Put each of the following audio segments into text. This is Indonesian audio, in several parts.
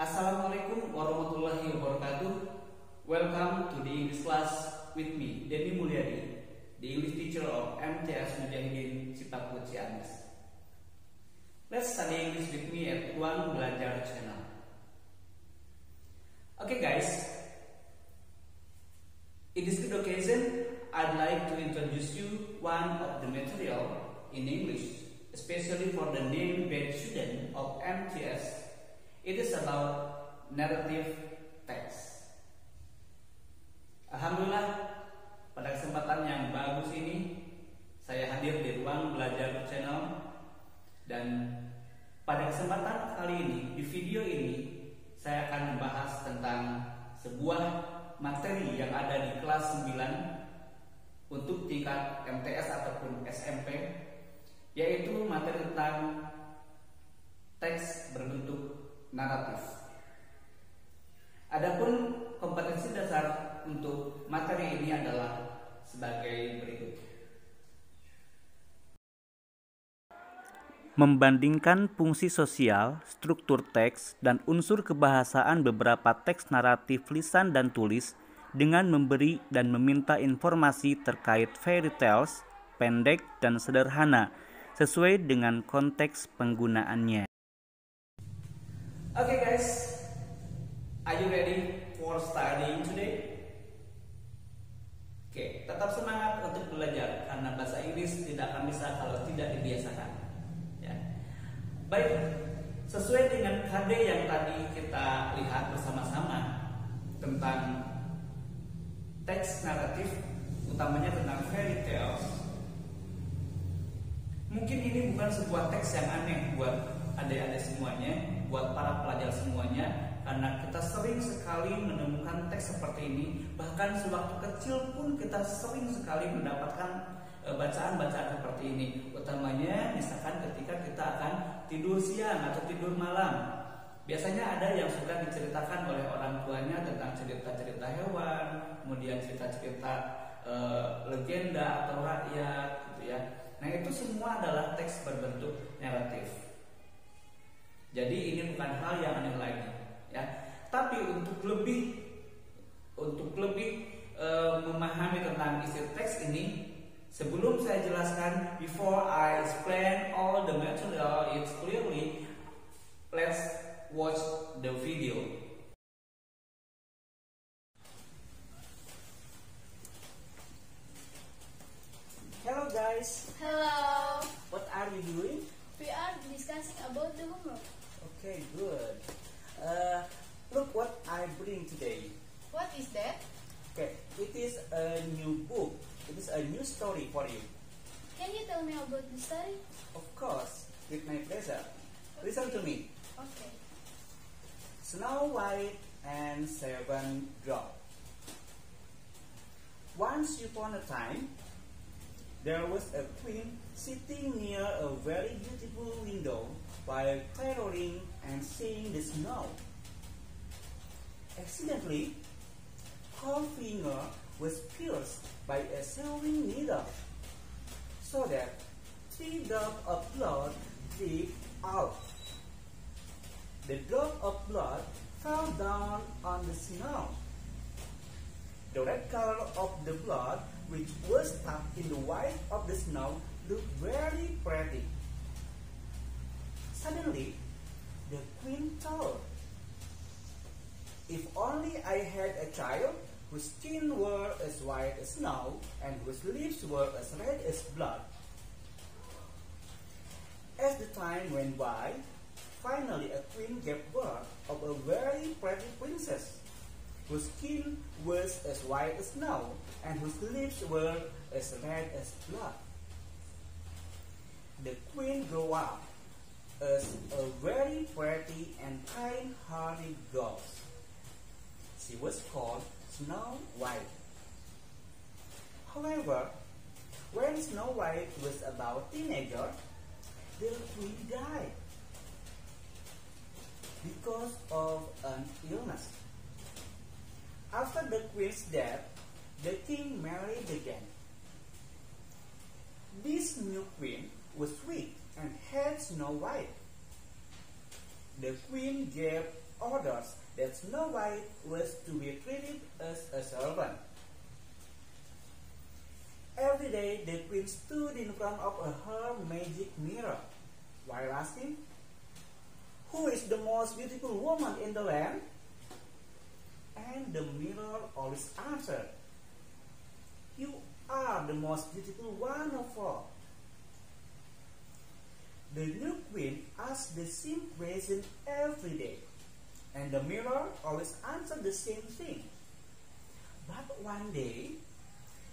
Assalamualaikum warahmatullahi wabarakatuh. Welcome to the English class with me, Denny Mulyadi, the English teacher of MTS Mujahidin Cipakut Ciamis. Let's study English with me at Uang Belajar channel. Okay guys, in this good occasion, I'd like to introduce you one of the material in English, especially for the name-based student of MTS. It is about narrative text. Alhamdulillah, pada kesempatan yang bagus ini saya hadir di Ruang Belajar channel, dan pada kesempatan kali ini di video ini saya akan membahas tentang sebuah materi yang ada di kelas 9 untuk tingkat MTS ataupun SMP, yaitu materi tentang teks berbentuk naratif. Adapun kompetensi dasar untuk materi ini adalah sebagai berikut. Membandingkan fungsi sosial, struktur teks, dan unsur kebahasaan beberapa teks naratif lisan dan tulis dengan memberi dan meminta informasi terkait fairy tales, pendek dan sederhana, sesuai dengan konteks penggunaannya. Okay guys, are you ready for studying today? Oke, tetap semangat untuk belajar karena bahasa Inggris tidak akan bisa kalau tidak dibiasakan. Ya. Baik, sesuai dengan KD yang tadi kita lihat bersama-sama tentang teks naratif, utamanya tentang fairy tales. Mungkin ini bukan sebuah teks yang aneh buat adik-adik semuanya, buat para pelajar semuanya, karena kita sering sekali menemukan teks seperti ini. Bahkan sewaktu kecil pun kita sering sekali mendapatkan bacaan-bacaan seperti ini, utamanya misalkan ketika kita akan tidur siang atau tidur malam. Biasanya ada yang suka diceritakan oleh orang tuanya tentang cerita-cerita hewan, kemudian cerita-cerita legenda atau rakyat gitu ya. Nah, itu semua adalah teks berbentuk naratif. Jadi ini bukan hal yang aneh lagi, ya. Tapi untuk lebih memahami tentang isi teks ini, sebelum saya jelaskan, before I explain all the material it clearly, let's watch the video. Hello guys. Hello. What are you doing? We are discussing about the homework. Okay, good. Look what I bring today. What is that? Okay, it is a new book. It is a new story for you. Can you tell me about the story? Of course, with my pleasure. Listen to me. Okay. Snow White and Seven Dwarfs. Once upon a time, there was a queen sitting near a very beautiful window while caroling and seeing the snow. Accidentally, her finger was pierced by a sewing needle, so that 3 drops of blood dripped out. The drop of blood fell down on the snow. The red color of the blood, which was stuck in the white of the snow, looked very pretty. Suddenly, the queen thought, if only I had a child whose skin were as white as snow and whose lips were as red as blood. As the time went by, finally a queen gave birth of a very pretty princess, whose skin was as white as snow and whose lips were as red as blood. The queen grew up as a very pretty and kind-hearted girl. She was called Snow White. However, when Snow White was about a teenager, the queen died because of an illness. After the queen's death, the king married again. This new queen was weak and had Snow White. The queen gave orders that Snow White was to be treated as a servant. Every day the queen stood in front of her magic mirror while asking, "Who is the most beautiful woman in the land?" And the mirror always answered, "You are the most beautiful one of all." The new queen asked the same question every day, and the mirror always answered the same thing. But one day,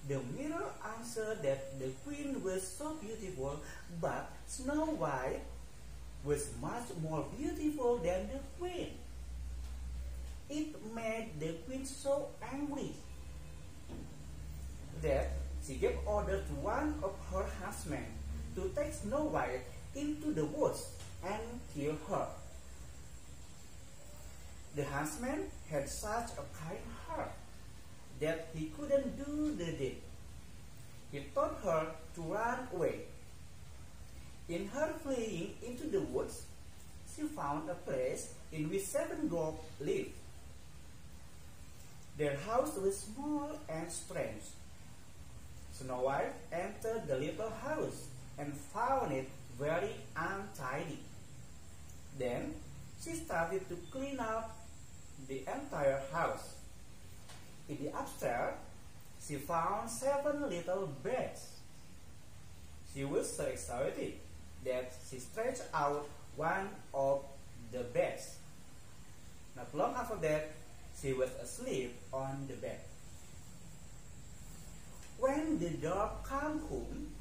the mirror answered that the queen was so beautiful, but Snow White was much more beautiful than the queen. It made the queen so angry that she gave order to one of her huntsmen to take Snow White into the woods and kill her. The huntsman had such a kind heart that he couldn't do the deed. He told her to run away. In her fleeing into the woods, she found a place in which 7 dwarfs lived. Their house was small and strange. Snow White entered the little house and found it very untidy. Then she started to clean up the entire house. In the upstairs, she found 7 little beds. She was so excited that she stretched out one of the beds. Not long after that, she was asleep on the bed. When the dog came home,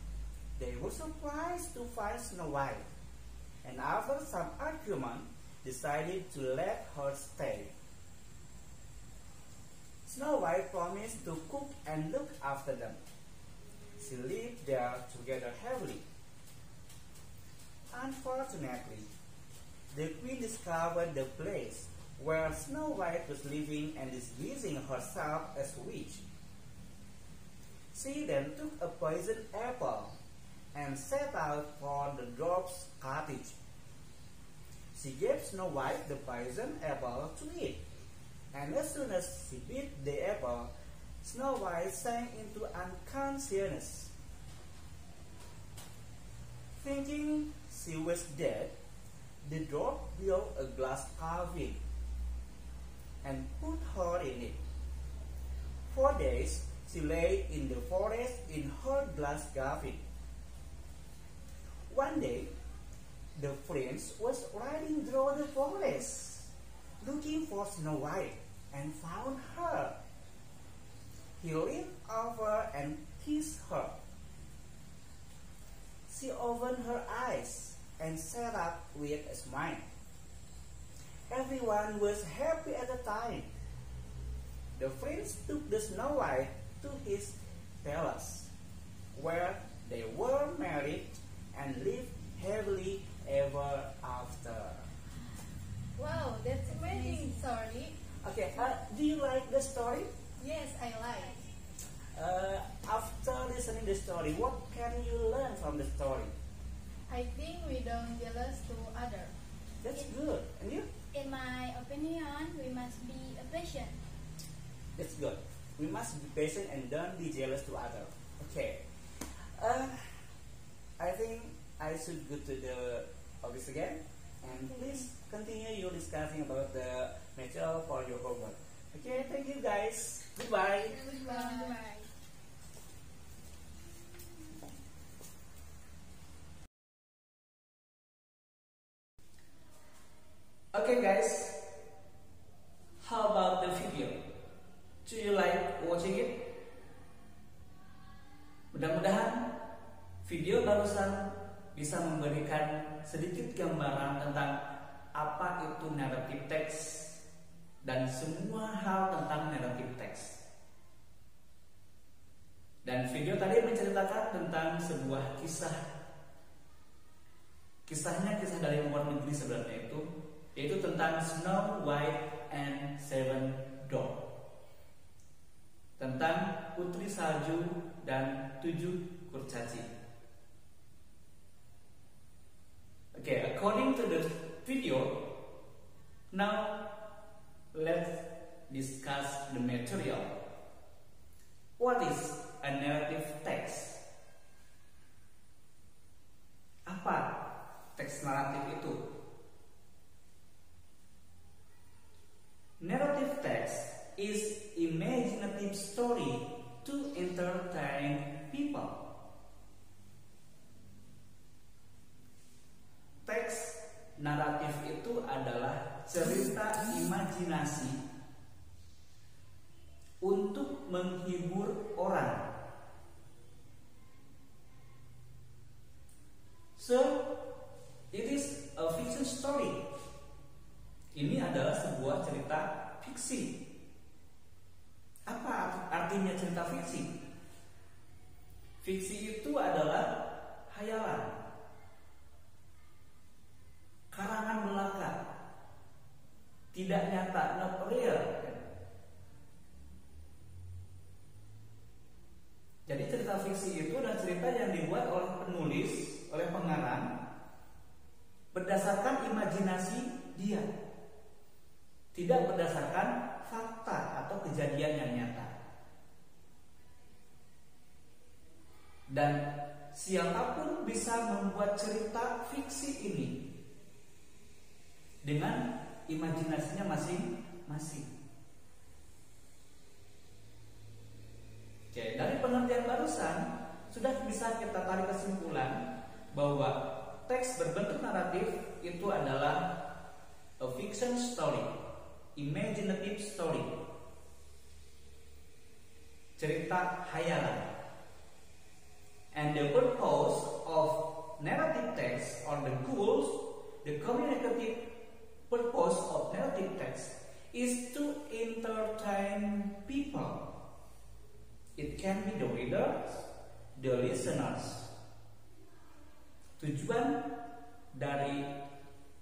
they were surprised to find Snow White, and after some argument, decided to let her stay. Snow White promised to cook and look after them. She lived there together happily. Unfortunately, the queen discovered the place where Snow White was living and disguising herself as a witch. She then took a poisoned apple and set out for the dwarf's cottage. She gave Snow White the poisoned apple to eat, and as soon as she bit the apple, Snow White sank into unconsciousness. Thinking she was dead, the dwarf built a glass coffin and put her in it. 4 days she lay in the forest in her glass coffin. One day, the prince was riding through the forest, looking for Snow White, and found her. He leaned over and kissed her. She opened her eyes and sat up with a smile. Everyone was happy at the time. The prince took the Snow White to his palace, where they were married and lived happily ever after. Wow, that's amazing story. Okay, do you like the story? Yes, I like. After listening the story, what can you learn from the story? I think we don't jealous to other. That's good. And you? In my opinion, we must be patient. That's good. We must be patient and don't be jealous to other. Okay. I think I should go to the office again. And please continue your discussing about the material for your homework. Okay, thank you guys. Goodbye. Goodbye. Okay guys, how about the video? Do you like watching it? Mudah-mudahan video barusan bisa memberikan sedikit gambaran tentang apa itu narrative text dan semua hal tentang narrative text. Dan video tadi menceritakan tentang sebuah kisah. Kisahnya kisah dari luar negeri sebenarnya itu, yaitu tentang Snow White and 7 Dwarfs. Tentang putri salju dan 7 kurcaci. Okay, according to the video, now discuss the material. What is a narrative text? Apa teks naratif itu? Narrative text is imaginative story to entertain people. Teks naratif itu adalah cerita imajinasi untuk menghibur orang. So, it is a fiction story. Ini adalah sebuah cerita fiksi. Apa artinya cerita fiksi? Fiksi itu adalah hayalan, karangan belaka, tidak nyata, not real. Jadi cerita fiksi itu adalah cerita yang dibuat oleh penulis, oleh pengarang, berdasarkan imajinasi dia, tidak berdasarkan fakta atau kejadian yang nyata. Dan siapapun bisa membuat cerita fiksi ini dengan imajinasinya masing-masing. Oke, dari pengertian barusan sudah bisa kita tarik kesimpulan bahwa teks berbentuk naratif itu adalah a fiction story, imaginative story, cerita hayalan. And the purpose of narrative text, or the goals, the communicative purpose of narrative text is to entertain people. It can be the readers, the listeners. Tujuan dari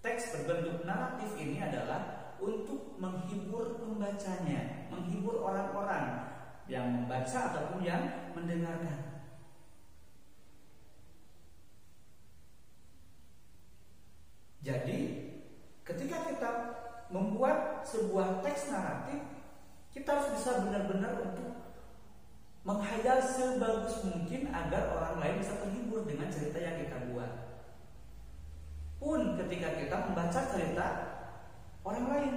teks berbentuk naratif ini adalah untuk menghibur pembacanya, menghibur orang-orang yang membaca ataupun yang mendengarkan. Jadi, ketika kita membuat sebuah teks naratif, kita harus bisa benar-benar untuk menghayal sebagus mungkin agar orang lain bisa terhibur dengan cerita yang kita buat. Pun ketika kita membaca cerita orang lain,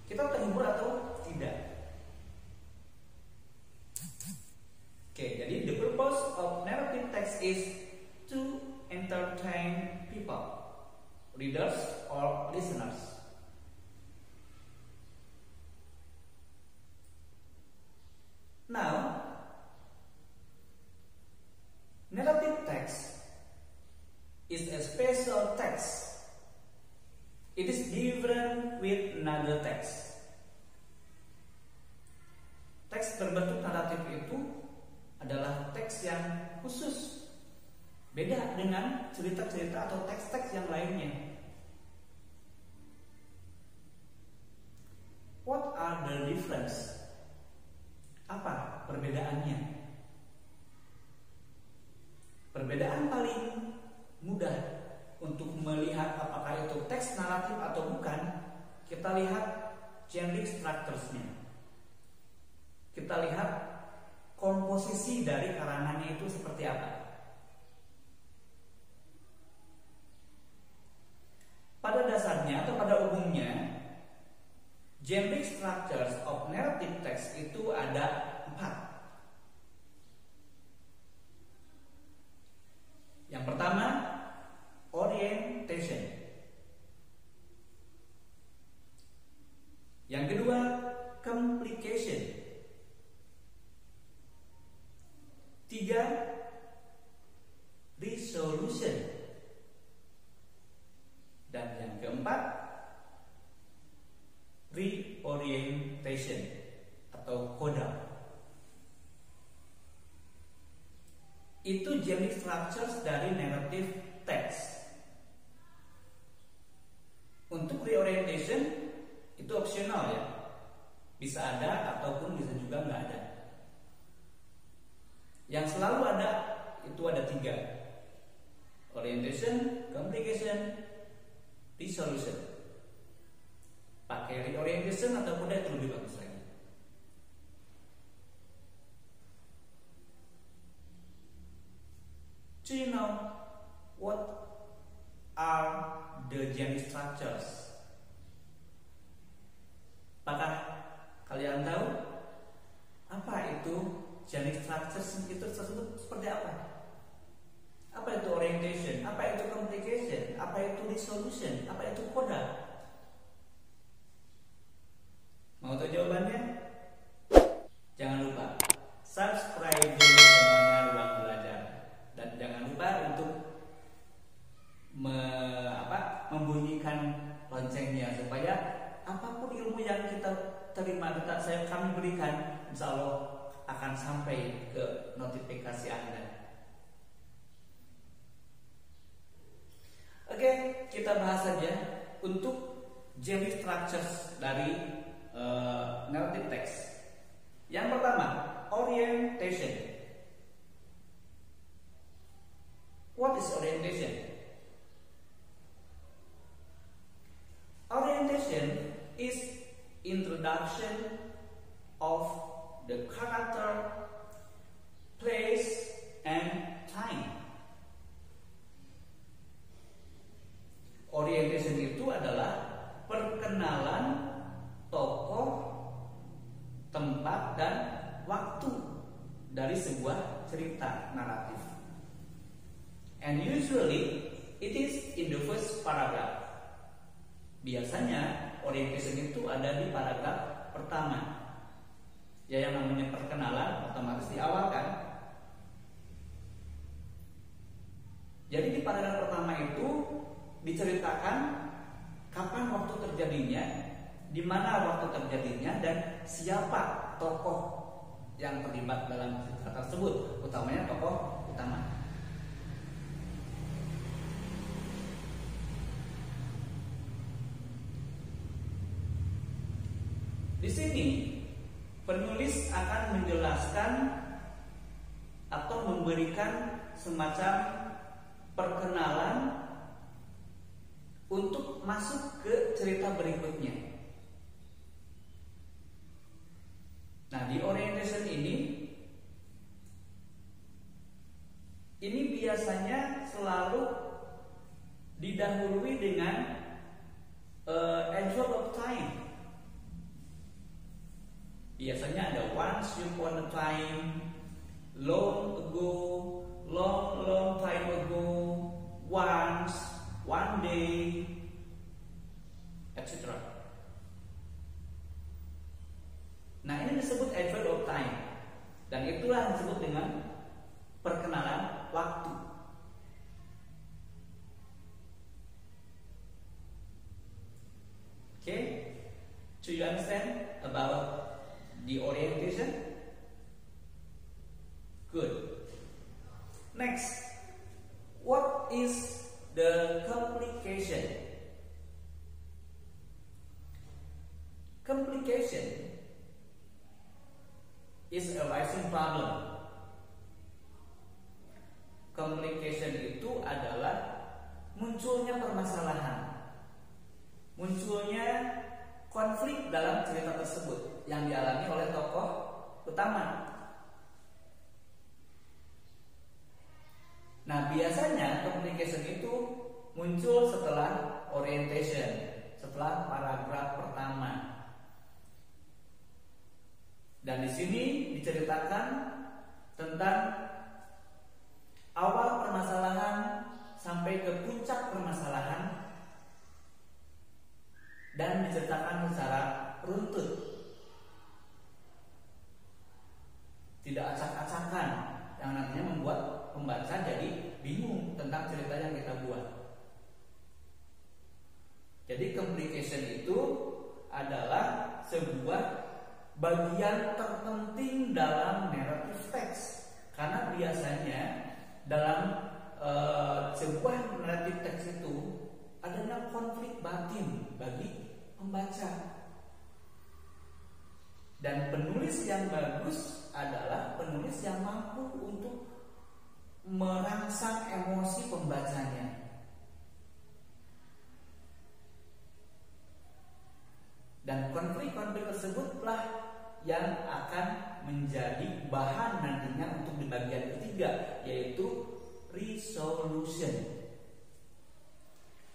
kita terhibur atau tidak. Oke, jadi the purpose of narrative text is to entertain people, readers or listeners. Now, narrative text is a special text. It is different with another text. Teks berbentuk naratif itu adalah teks yang khusus, beda dengan cerita-cerita atau teks-teks yang lainnya. What are the difference? Apa perbedaannya? Perbedaan paling mudah untuk melihat apakah itu teks naratif atau bukan, kita lihat genre structures-nya. Kita lihat komposisi dari karangannya itu seperti apa. Pada dasarnya atau pada umumnya, genre structures of narrative text itu ada 4. Yang pertama, orientation. Yang kedua, complication. 3, resolution. Dan yang keempat, reorientation atau coda. Itu genre structures dari narrative text. Untuk reorientation itu optional ya, bisa ada ataupun bisa juga nggak ada. Yang selalu ada itu ada 3: orientation, complication, resolution. Pakai pakai reorientation ataupun itu lebih bagus lagi. Do you know what are the gene structures? Apakah kalian tahu apa itu gene structures? Itu tersebut seperti apa? Apa itu orientation? Apa itu complication? Apa itu dissolution? Apa itu coda? Mau tahu jawabannya? Jangan lupa subscribe dulu channelnya Ruang Belajar, dan jangan lupa untuk membunyikan loncengnya supaya apapun ilmu yang kita terima, kami berikan, insya Allah akan sampai ke notifikasi Anda. Oke, kita bahas saja untuk gene structures dari narrative text. Yang pertama, orientation. What is orientation? Orientation is introduction of the character, place, and time. Orientation itu adalah perkenalan tokoh, tempat, dan waktu dari sebuah cerita naratif. And usually it is in the first paragraph. Biasanya orientation itu ada di paragraf pertama. Ya, yang namanya perkenalan otomatis di awal kan. Jadi di paragraf pertama itu diceritakan kapan waktu terjadinya, di mana waktu terjadinya, dan siapa tokoh yang terlibat dalam cerita tersebut, utamanya tokoh utama. Di sini penulis akan menjelaskan atau memberikan semacam perkenalan untuk masuk ke cerita berikutnya. Nah, di orientation ini biasanya selalu didahului dengan adverb of time. Biasanya ada once upon a time, long ago, long time ago, once, one day, etc. Nah, ini disebut adverb of time, dan itulah disebut dengan perkenalan waktu. Okay, do you understand about the orientation? Good. Next, what is the complication? Complication is a rising problem. Complication itu adalah munculnya permasalahan, munculnya konflik dalam cerita tersebut yang dialami oleh tokoh utama. Nah, biasanya complication itu muncul setelah orientation, setelah paragraf pertama. Dan di sini diceritakan tentang awal permasalahan sampai ke puncak permasalahan, dan diceritakan secara runtut, tidak acak-acakan, yang nantinya membuat pembaca jadi bingung tentang cerita yang kita buat. Jadi complication itu adalah sebuah bagian terpenting dalam narrative text, karena biasanya dalam sebuah narrative text itu adanya konflik batin bagi pembaca. Dan penulis yang bagus adalah penulis yang mampu untuk merangsang emosi pembacanya. Dan konflik-konflik tersebutlah yang akan menjadi bahan nantinya untuk di bagian ketiga, yaitu resolution.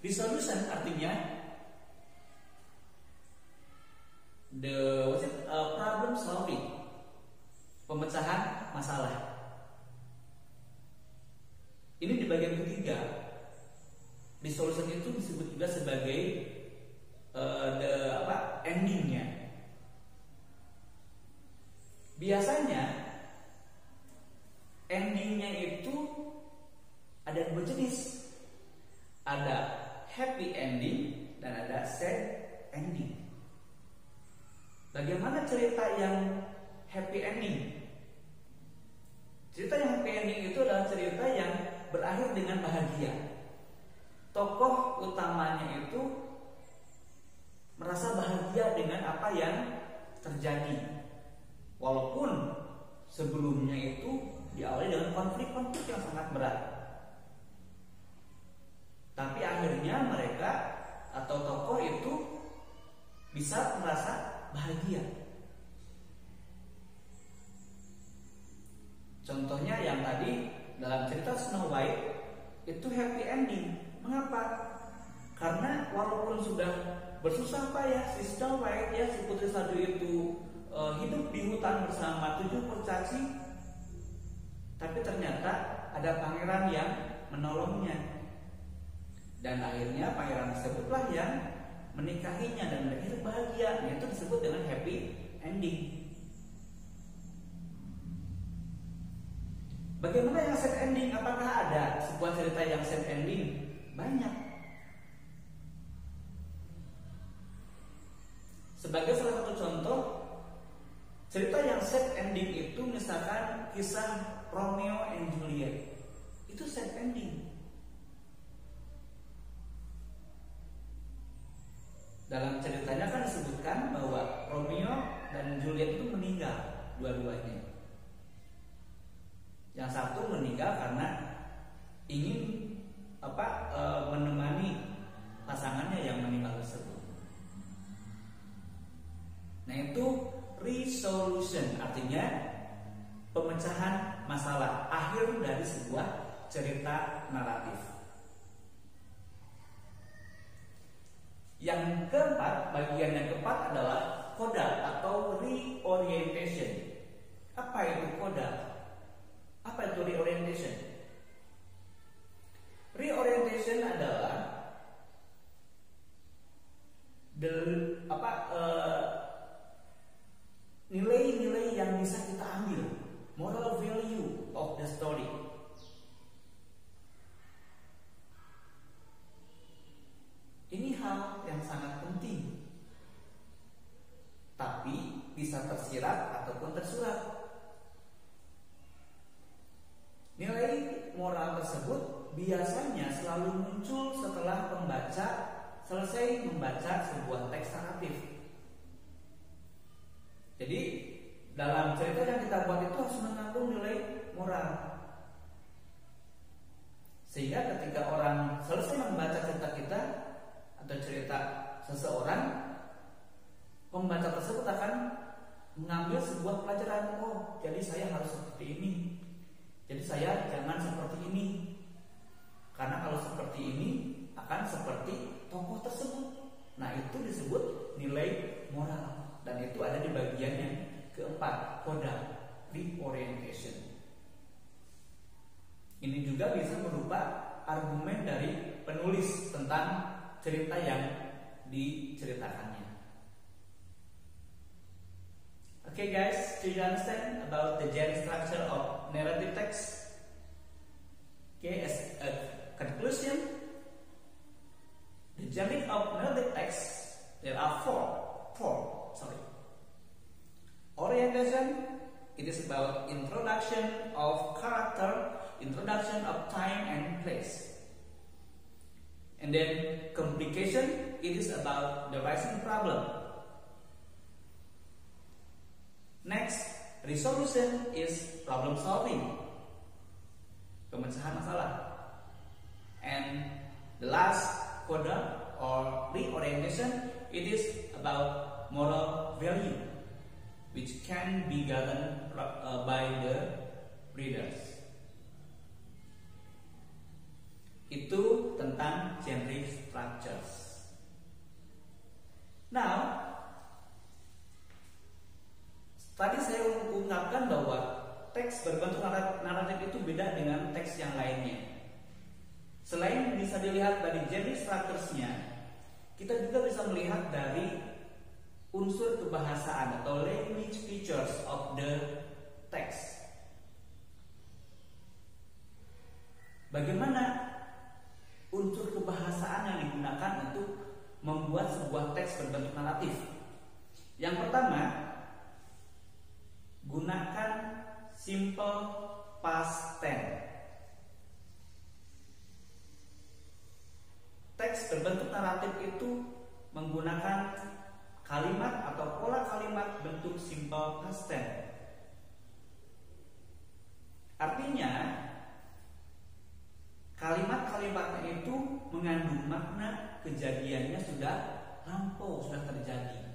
Resolution artinya problem solving, pemecahan masalah. Ini di bagian ketiga. Resolution itu disebut juga sebagai endingnya. Biasanya endingnya itu ada dua jenis. Ada happy ending dan ada sad ending. Bagaimana cerita yang happy ending? Cerita yang happy ending itu adalah cerita yang berakhir dengan bahagia. Tokoh utamanya itu merasa bahagia dengan apa yang terjadi, walaupun sebelumnya itu diawali dengan konflik-konflik yang sangat berat. Tapi akhirnya mereka atau tokoh itu bisa merasa bahagia. Contohnya yang tadi dalam cerita Snow White itu happy ending. Mengapa? Karena walaupun sudah bersusah payah si Snow White, ya si putri salju itu hidup di hutan bersama 7 kurcaci, tapi ternyata ada pangeran yang menolongnya, dan akhirnya pangeran tersebutlah yang menikahinya dan mereka bahagia. Nah, itu disebut dengan happy ending. Bagaimana yang sad ending? Apakah ada sebuah cerita yang sad ending? Banyak. Sebagai salah satu contoh cerita yang sad ending itu misalkan kisah Romeo and Juliet. Itu sad ending. Dalam ceritanya kan disebutkan bahwa Romeo dan Juliet itu meninggal dua-duanya. Yang satu meninggal karena ingin menemani pasangannya yang meninggal tersebut. Nah, itu resolution, artinya pemecahan masalah, akhir dari sebuah cerita naratif. Yang keempat, bagian yang keempat adalah coda atau reorientation. Apa itu coda? Apa itu reorientation? Reorientation adalah nilai-nilai yang bisa kita ambil, moral value of the story. Ini hal yang sangat penting, tapi bisa tersirat ataupun tersurat. Nilai moral tersebut biasanya selalu muncul setelah pembaca selesai membaca sebuah teks naratif. Jadi dalam cerita yang kita buat itu harus mengandung nilai moral, sehingga ketika orang selesai membaca cerita kita atau cerita seseorang, pembaca tersebut akan mengambil sebuah pelajaran. Oh, jadi saya harus seperti ini. Jadi saya jangan seperti ini, karena kalau seperti ini akan seperti tokoh tersebut. Nah, itu disebut nilai moral, dan itu ada di bagian yang keempat, coda, reorientation. Ini juga bisa berupa argumen dari penulis tentang cerita yang diceritakannya. Okay guys, do you understand about the genre structure of narrative text? Okay, as a conclusion, the genre of narrative text, there are four. Orientation, it is about introduction of character, introduction of time and place. And then complication, it is about the rising problem. Next, resolution is problem solving, pemecahan masalah. And the last coda or reorientation, it is about moral value which can be gotten by the readers. Itu tentang genre structures. Now, tadi saya ungkapkan bahwa teks berbentuk naratif itu beda dengan teks yang lainnya. Selain bisa dilihat dari genre structures-nya, kita juga bisa melihat dari unsur kebahasaan atau language features of the text. Bagaimana unsur kebahasaan yang digunakan untuk membuat sebuah teks berbentuk naratif? Yang pertama, gunakan simple past tense. Teks berbentuk naratif itu menggunakan kalimat atau pola kalimat bentuk simple past tense. Artinya, kalimat-kalimatnya itu mengandung makna kejadiannya sudah lampau, sudah terjadi.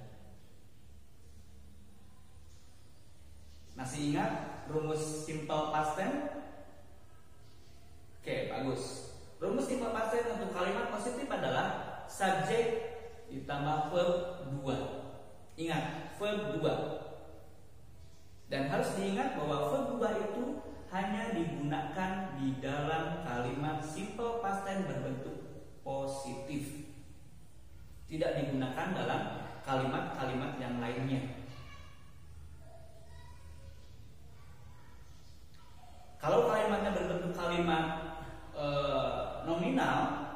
Masih ingat rumus simple past tense? Oke, bagus. Rumus simple past tense untuk kalimat positif adalah subjek ditambah verb 2. Ingat, verb 2. Dan harus diingat bahwa verb 2 itu hanya digunakan di dalam kalimat simple past tense berbentuk positif. Tidak digunakan dalam kalimat-kalimat yang lainnya. Kalau kalimatnya berbentuk kalimat nominal,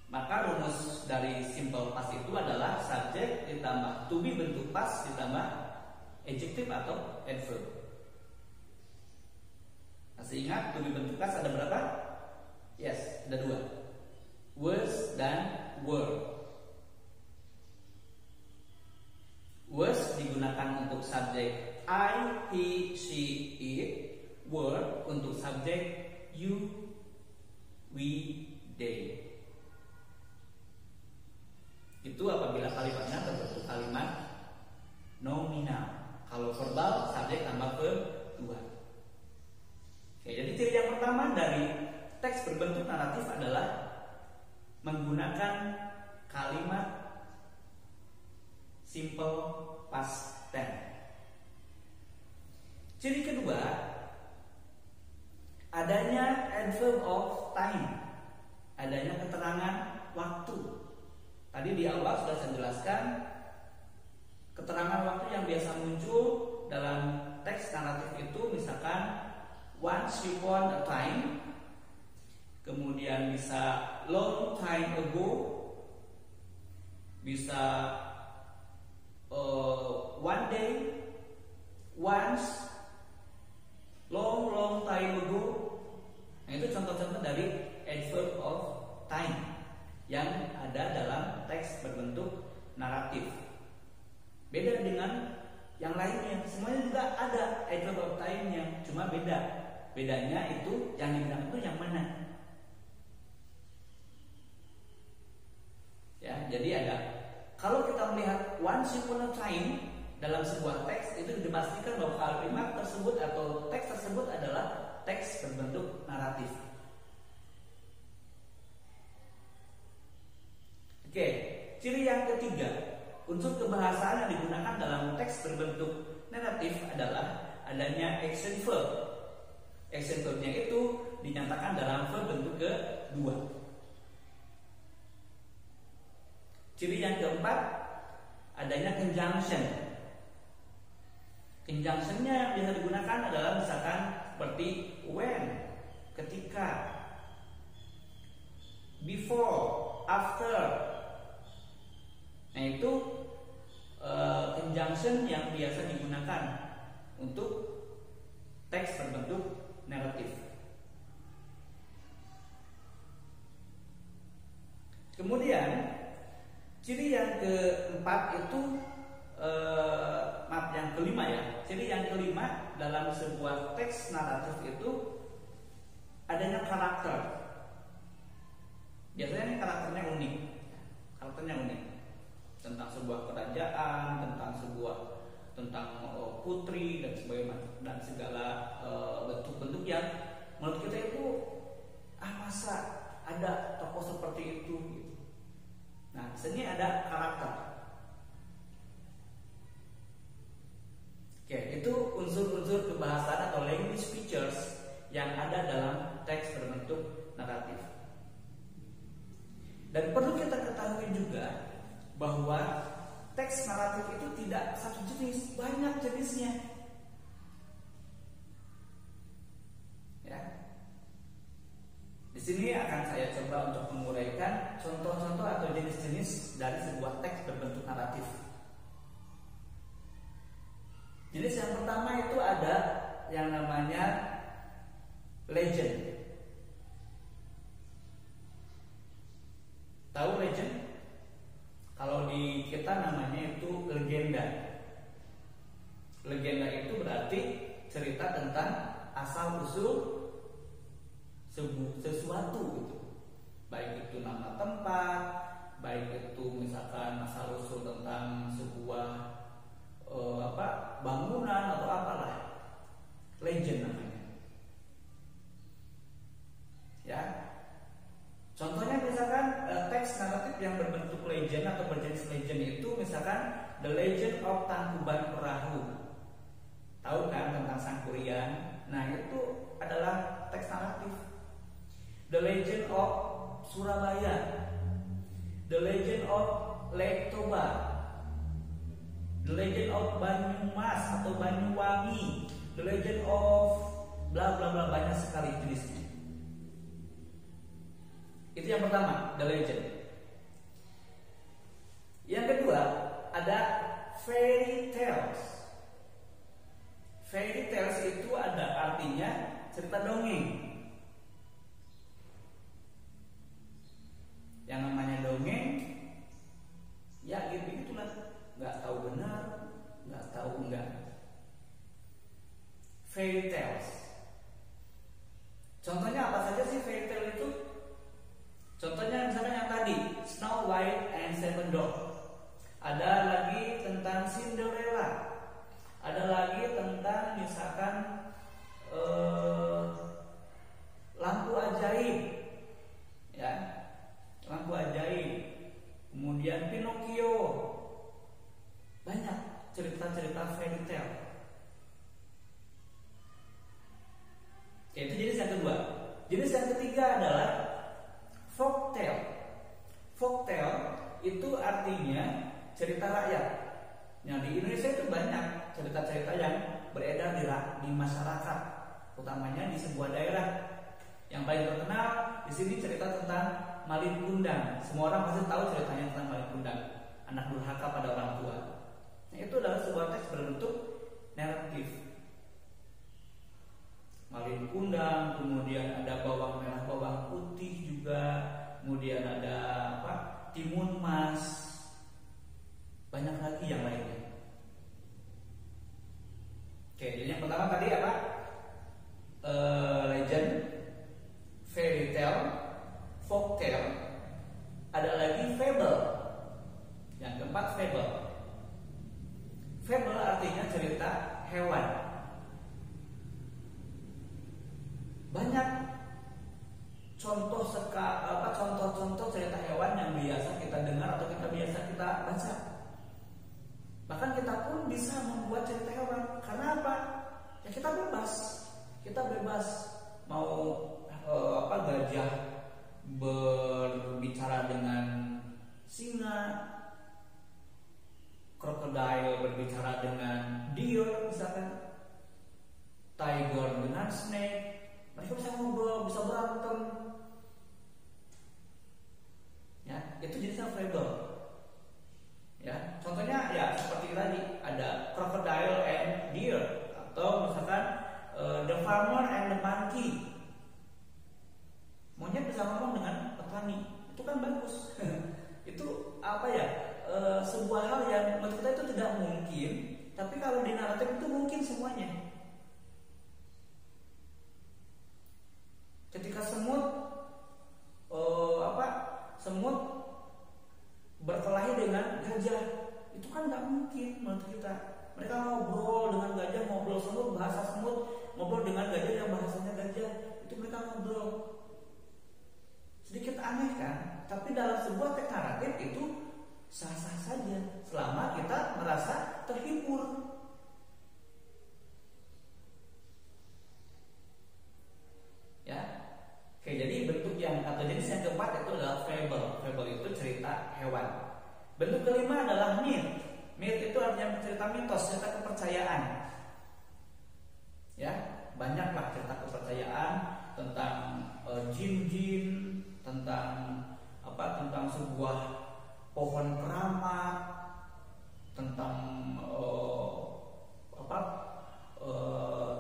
maka rumus dari simple past itu adalah subjek ditambah to be bentuk past ditambah adjective atau adverb. Masih ingat to be bentuk past ada berapa? Yes, ada 2. Was dan were. Was digunakan untuk subjek I, he, she, it. Were untuk subjek you, we, they. Itu apabila kalimatnya berbentuk kalimat nominal. Kalau verbal, subjek tambah verb 2. Oke, jadi ciri yang pertama dari teks berbentuk naratif adalah menggunakan kalimat simple past tense. Ciri kedua, adanya adverb of time, adanya keterangan waktu. Tadi di awal sudah saya jelaskan keterangan waktu yang biasa muncul dalam teks naratif itu, misalkan once upon a time, kemudian bisa long time ago, bisa one day, once, long time ago. Nah, itu contoh-contoh dari adverb of time yang ada dalam teks berbentuk naratif. Beda dengan yang lainnya, semuanya juga ada adverb of time-nya, cuma bedanya itu yang digunakan itu yang mana. Ya, jadi ada, kalau kita melihat once upon a time dalam sebuah teks, itu dipastikan bahwa kalimat tersebut atau teks tersebut adalah teks berbentuk naratif. Oke, ciri yang ketiga, unsur kebahasaan yang digunakan dalam teks berbentuk naratif adalah adanya action verb. Action verbnya itu dinyatakan dalam verb bentuk kedua. Ciri yang keempat, adanya conjunction. Conjunctionnya yang bisa digunakan adalah misalkan seperti when, ketika, before, after. Nah, itu conjunction yang biasa digunakan untuk teks berbentuk naratif. Kemudian ciri yang keempat itu yang kelima ya. Ciri yang kelima dalam sebuah teks naratif itu adanya karakter. Biasanya ini karakternya unik. tentang sebuah kerajaan, tentang putri dan sebagainya, dan segala bentuk-bentuk yang menurut kita itu masa ada tokoh seperti itu gitu. Nah, di sini ada karakter. Oke, itu unsur-unsur kebahasaan atau language features yang ada dalam teks berbentuk naratif. Dan perlu kita ketahui juga bahwa teks naratif itu tidak satu jenis, banyak jenisnya. Ya. Di sini akan saya coba untuk menguraikan contoh-contoh atau jenis-jenis dari sebuah teks berbentuk naratif. Jenis yang pertama itu ada yang namanya legend. Tahu legend? Kalau di kita namanya itu legenda. Legenda itu berarti cerita tentang asal usul sesuatu gitu. Baik itu nama tempat, baik itu misalkan asal usul tentang sebuah bangunan atau apalah. Legend namanya. Ya. Contohnya misalkan teks naratif yang berbentuk legend atau berjenis legend itu misalkan The Legend of Tangkuban Perahu. Tahu kan tentang Sang Kuryang? Nah, itu adalah teks naratif. The Legend of Surabaya, The Legend of Lake Toba, The Legend of Banyumas atau Banyuwangi, The Legend of bla bla bla, banyak sekali jenisnya. Itu yang pertama, the legend. Yang kedua, ada fairy tales. Fairy tales itu ada artinya cerita dongeng. Yang namanya dongeng, ya gitu-gitulah, nggak tahu benar, nggak tahu enggak. Fairy tales. Contohnya apa saja sih fairy tale itu? Contohnya misalnya yang tadi Snow White and Seven Dwarfs. Ada lagi tentang Cinderella. Ada lagi tentang misalkan lampu ajaib, ya, lampu ajaib. Kemudian Pinocchio. Banyak cerita-cerita fairy tale. Itu jenis yang kedua. Jenis yang ketiga adalah folktale. Folktale itu artinya cerita rakyat. Nah, di Indonesia itu banyak cerita-cerita yang beredar di masyarakat, utamanya di sebuah daerah. Yang paling terkenal di sini cerita tentang Malin Kundang. Semua orang pasti tahu ceritanya tentang Malin Kundang, anak durhaka pada orang tua. Nah, itu adalah sebuah teks berbentuk naratif. Malin Kundang, kemudian ada bawang merah, bawang putih juga, kemudian ada Timun Mas, banyak lagi yang lainnya. Oke, jadi yang pertama tadi apa? Legend, fairy tale, folk tale. Ada lagi fable. Yang keempat fable. Fable artinya cerita hewan. Banyak contoh-contoh cerita hewan yang biasa kita dengar atau biasa kita baca. Bahkan kita pun bisa membuat cerita hewan. Karena apa? Ya kita bebas mau gajah berbicara dengan singa, krokodil berbicara dengan deer misalkan, tiger dengan snake. Mereka bisa ngobrol, bisa berantem. Ya, itu jenisnya fable. Ya, contohnya ya seperti tadi ada crocodile and deer, atau misalkan the farmer and the monkey. Monyet bisa ngomong dengan petani, itu kan bagus. Itu apa ya? Sebuah hal yang menurut kita itu tidak mungkin, tapi kalau di naratif itu mungkin semuanya. Ketika semut berkelahi dengan gajah, Mereka ngobrol dengan gajah, ngobrol semut, bahasa semut, ngobrol dengan gajah yang bahasanya gajah. Itu mereka ngobrol. Sedikit aneh kan? Tapi dalam sebuah teks naratif itu sah-sah saja selama kita merasa terhibur. Ya. Oke, jadi bentuk yang atau jenis yang keempat itu adalah fable. Fable itu cerita hewan. Bentuk kelima adalah myth. Myth itu artinya cerita mitos, cerita kepercayaan. Ya, banyaklah cerita kepercayaan tentang jin-jin, tentang tentang sebuah pohon keramat, tentang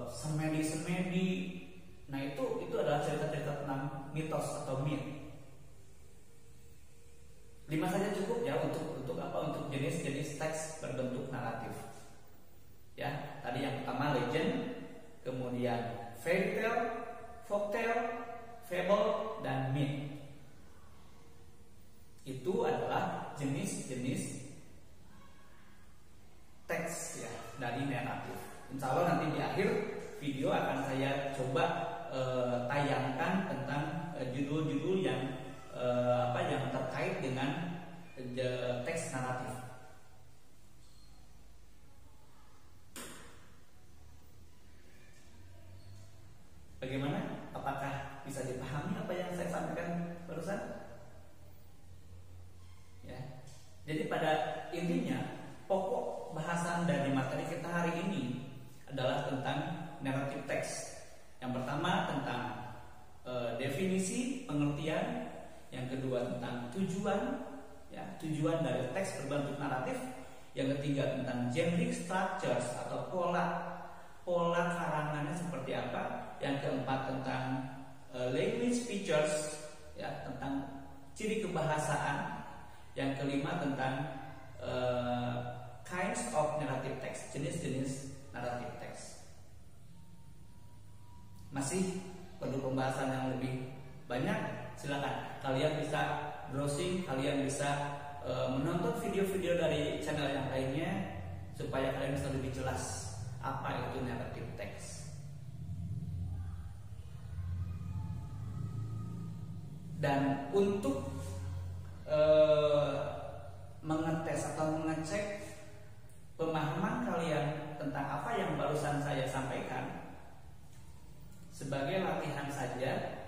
semedi-semedi. Nah, itu adalah cerita-cerita tentang mitos atau myth. 5 saja cukup ya untuk jenis-jenis teks berbentuk naratif. Ya, tadi yang pertama legend, kemudian fairy tale, folktale, fable, dan myth. Itu adalah jenis-jenis teks ya dari naratif. Insya Allah nanti di akhir video akan saya coba tayangkan tentang judul-judul yang yang terkait dengan teks naratif. Bagaimana? Apakah bisa dipahami apa yang saya sampaikan barusan? Ya. Jadi pada intinya pokok bahasan dari materi kita hari ini adalah tentang naratif teks. Yang pertama tentang definisi, pengertian. Yang kedua tentang tujuan, ya, tujuan dari teks berbentuk naratif. Yang ketiga tentang generic structures atau pola karangannya seperti apa. Yang keempat tentang language features, ya, tentang ciri kebahasaan. Yang kelima tentang kinds of narrative text, jenis-jenis naratif teks. Masih perlu pembahasan yang lebih banyak? Silakan kalian bisa browsing, kalian bisa menonton video-video dari channel yang lainnya supaya kalian bisa lebih jelas apa itu narrative text. Dan untuk mengetes atau mengecek pemahaman kalian tentang apa yang barusan saya sampaikan, sebagai latihan saja,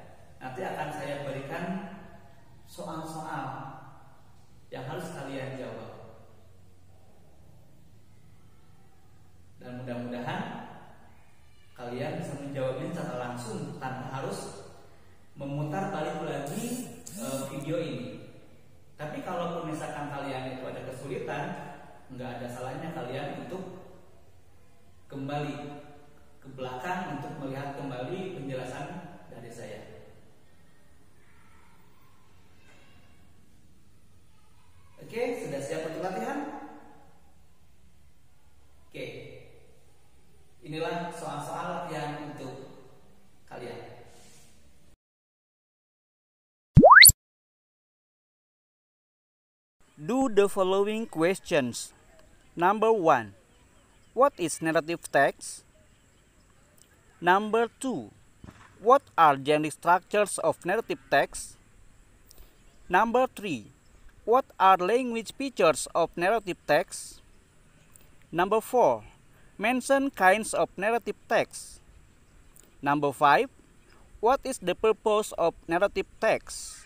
nanti akan saya berikan soal-soal yang harus kalian jawab. Dan mudah-mudahan kalian bisa menjawabnya secara langsung tanpa harus memutar balik lagi video ini. Tapi kalaupun misalkan kalian itu ada kesulitan, nggak ada salahnya kalian untuk kembali ke belakang untuk melihat kembali penjelasan dari saya. Oke, sudah siap untuk latihan? Oke, inilah soal-soal latihan untuk kalian. Do the following questions. Number 1. What is narrative text? Number 2. What are generic structures of narrative text? Number 3. What are language features of narrative text? Number 4. Mention kinds of narrative text. Number 5. What is the purpose of narrative text?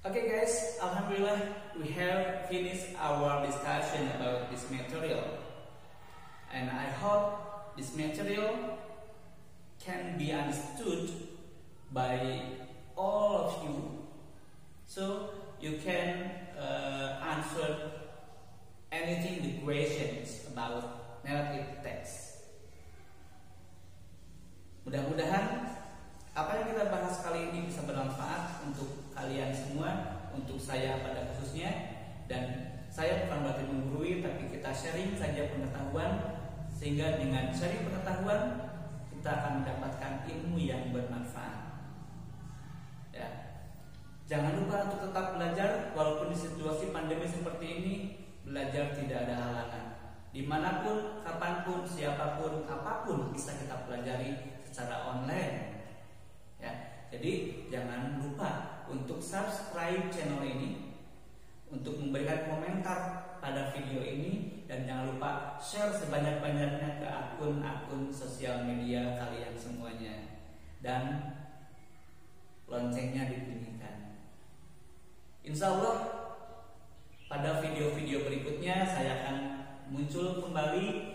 Okay guys, alhamdulillah we have finished our discussion about this material. And I hope this material can be understood by all of you, so you can answer anything the questions about narrative text. Mudah-mudahan apa yang kita bahas kali ini bisa bermanfaat untuk kalian semua, untuk saya pada khususnya. Dan saya bukan berarti menggurui, tapi kita sharing saja pengetahuan, sehingga dengan sharing pengetahuan kita akan mendapatkan ilmu yang bermanfaat. Ya. Jangan lupa untuk tetap belajar walaupun di situasi pandemi seperti ini. Belajar tidak ada halangan. Dimanapun, kapanpun, siapapun, apapun bisa kita pelajari secara online. Ya, jadi jangan lupa untuk subscribe channel ini, untuk memberikan komentar pada video ini, dan jangan lupa share sebanyak-banyaknya ke akun-akun sosial media kalian semuanya, dan loncengnya dibunyikan. Insya Allah pada video-video berikutnya saya akan muncul kembali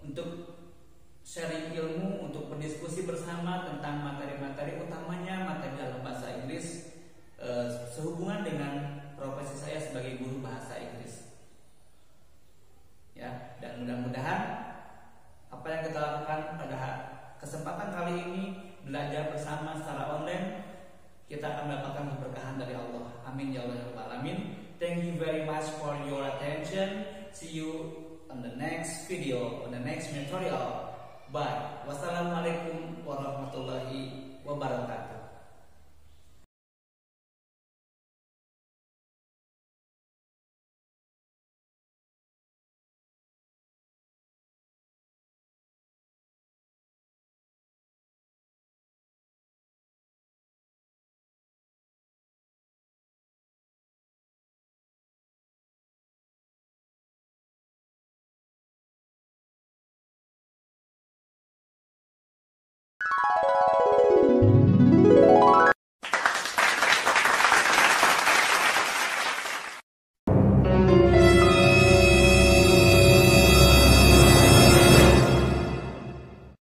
untuk sharing ilmu, untuk berdiskusi bersama tentang materi-materi, utamanya materi dalam bahasa Inggris sehubungan dengan profesi saya sebagai guru bahasa Inggris. Ya, dan mudah-mudahan apa yang kita lakukan pada kesempatan kali ini, belajar bersama secara online, kita akan mendapatkan keberkahan dari Allah. Amin ya Allah ya Rabbal Alamin. Thank you very much for your attention. See you on the next video, on the next tutorial. Bye. Wassalamualaikum warahmatullahi wabarakatuh.